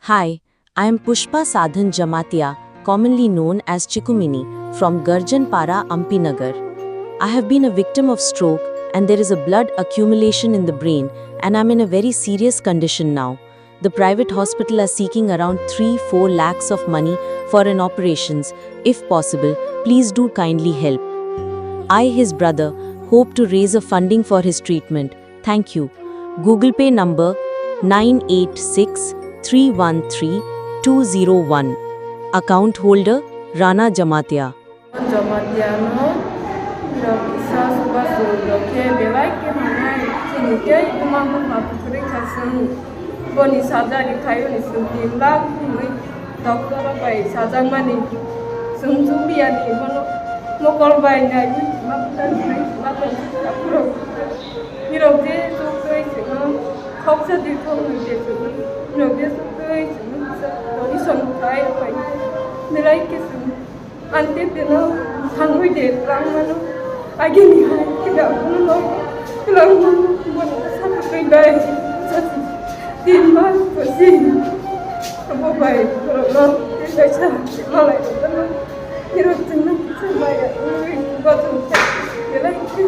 Hi, I am Pushpa Sadhan Jamatia, commonly known as Chikumini, from Garjanpara, Ampinagar. I have been a victim of stroke and there is a blood accumulation in the brain and I'm in a very serious condition now. The private hospital are seeking around 3-4 lakhs of money for an operations. If possible, please do kindly help. I, his brother, hope to raise a funding for his treatment. Thank you. Google Pay number 986313201. Account holder Rana Jamatia. Jamatiano, Rakisa Subasu, Roke, Belaki Hanai, Sinike, Umamu Paprikasan, Boni Sadari Kayon, Sundi, Lak, Doctor by Sadamani, Sumzubiani, Local by Night, Mapan, Apro. Hiroke, so great, Coxa de Comunicate, no, this great, is on fire. The like is until the no, hungry day, Ramano, again, Kidamuno, Saturday night, the man for seeing a mobile for a long discussion. You don't know my bottom. You like to